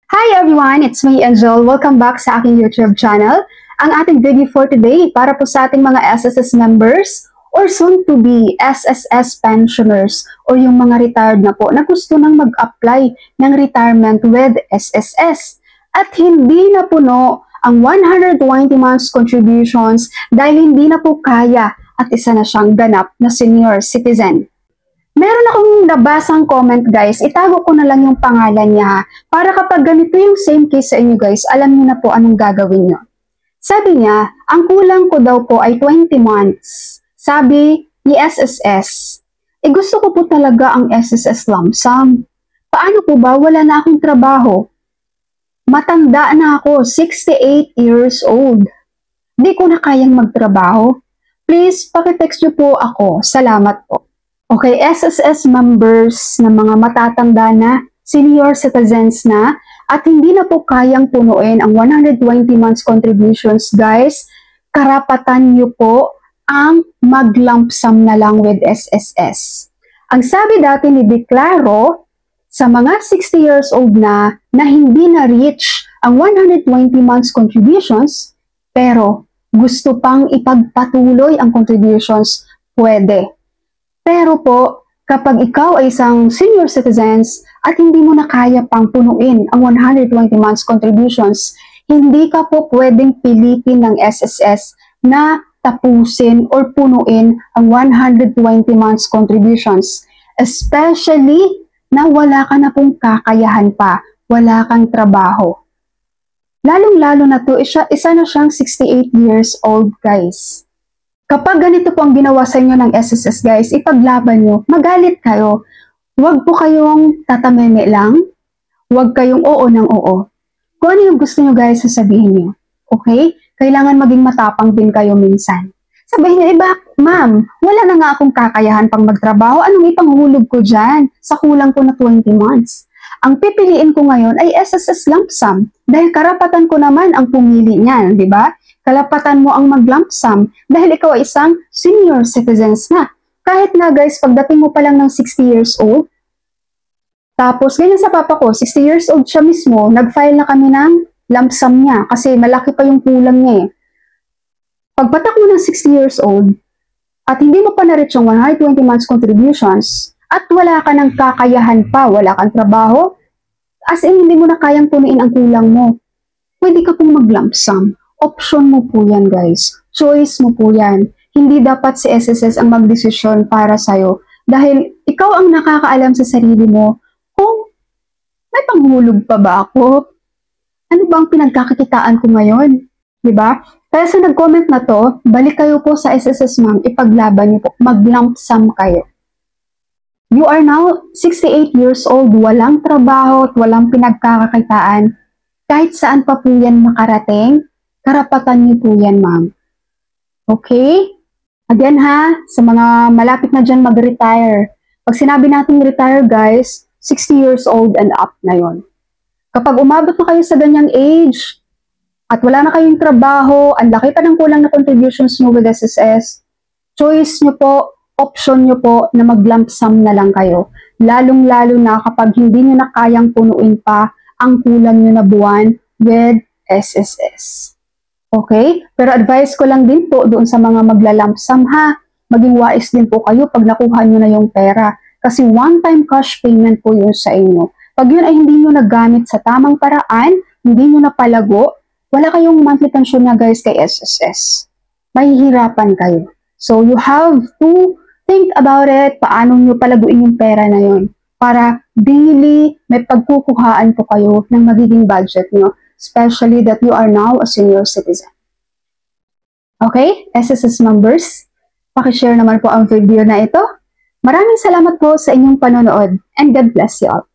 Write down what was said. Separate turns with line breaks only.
Hi everyone! It's me, Angel. Welcome back sa aking YouTube channel. Ang ating video for today para po sa ating mga SSS members or soon-to-be SSS pensioners or yung mga retired na po na gusto nang mag-apply ng retirement with SSS. At hindi na puno ang 120 months contributions dahil hindi na po kaya at isa na siyang ganap na senior citizen. Meron akong nabasang comment guys, itago ko na lang yung pangalan niya para kapag ganito yung same case sa inyo guys, alam niyo na po anong gagawin niyo. Sabi niya, ang kulang ko daw po ay 20 months. Sabi ni SSS, gusto ko po talaga ang SSS lump sum. Paano po ba? Wala na akong trabaho. Matanda na ako, 68 years old. Di ko na kayang magtrabaho. Please, pakitext niyo po ako. Salamat po. Okay, SSS members na mga matatanda na, senior citizens na, at hindi na po kayang punuin ang 120 months contributions, guys, karapatan nyo po ang mag-lump sum na lang with SSS. Ang sabi dati ni Declaro, sa mga 60 years old na hindi na-reach ang 120 months contributions, pero gusto pang ipagpatuloy ang contributions, pwede. Pero po, kapag ikaw ay isang senior citizens at hindi mo na kaya pang punuin ang 120 months contributions, hindi ka po pwedeng pilitin ng SSS na tapusin or punuin ang 120 months contributions. Especially na wala ka na pong kakayahan pa, wala kang trabaho. Lalong-lalo na to, isa na siyang 68 years old guys. Kapag ganito po ang ginawa sa inyo ng SSS guys, ipaglaban nyo, magalit kayo. Huwag po kayong tatameme lang, huwag kayong oo ng oo. Kung ano yung gusto nyo guys, sasabihin nyo. Okay? Kailangan maging matapang din kayo minsan. Sabihin nyo, ma'am, wala na nga akong kakayahan pang magtrabaho, anong ipanghulog ko dyan sa kulang ko na 20 months? Ang pipiliin ko ngayon ay SSS lump sum dahil karapatan ko naman ang pumili niyan, di ba? Kalapatan mo ang mag-lump sum dahil ikaw ay isang senior citizens na. Kahit na guys, pagdating mo pa lang ng 60 years old, tapos ganyan sa papa ko, 60 years old siya mismo, nag-file na kami ng lump sum niya kasi malaki pa yung kulang niya eh. Pagpatak mo ng 60 years old at hindi mo pa na-reach yung 120 months contributions at wala ka ng kakayahan pa, wala kang trabaho, as in hindi mo na kayang punuin ang kulang mo, pwede ka pong mag-lump sum. Option mo po yan guys. Choice mo po yan. Hindi dapat si SSS ang magdesisyon para sa'yo. Dahil ikaw ang nakakaalam sa sarili mo kung may panghulog pa ba ako? Ano ba ang pinagkakakitaan ko ngayon? Diba? Kaya sa nag-comment na to, balik kayo po sa SSS ma'am, ipaglaban niyo po, mag-lump sum kayo. You are now 68 years old, walang trabaho at walang pinagkakakitaan. Kahit saan pa po yan makarating, karapatan niyo po yan, ma'am. Okay? Again ha, sa mga malapit na dyan mag-retire. Pag sinabi natin retire guys, 60 years old and up na yon. Kapag umabot na kayo sa ganyang age, at wala na kayong trabaho, ang laki pa ng kulang na contributions nyo with SSS, choice nyo po, option nyo po na mag-lump sum na lang kayo. Lalong-lalo na kapag hindi nyo na kayang punuin pa ang kulang nyo na buwan with SSS. Okay? Pero advice ko lang din po doon sa mga magla-lump sum ha. Maging wais din po kayo pag nakuha nyo na yung pera. Kasi one-time cash payment po yun sa inyo. Pag yun ay hindi nyo nagamit sa tamang paraan, hindi nyo napalago, wala kayong monthly pension na guys kay SSS. Mahihirapan kayo. So you have to think about it, paano nyo palaguin yung pera na yun. Para daily may pagkukuhaan po kayo ng magiging budget nyo. Especially that you are now a senior citizen. Okay, SSS members, pakishare naman po ang video na ito. Maraming salamat po sa inyong panonood and God bless you all.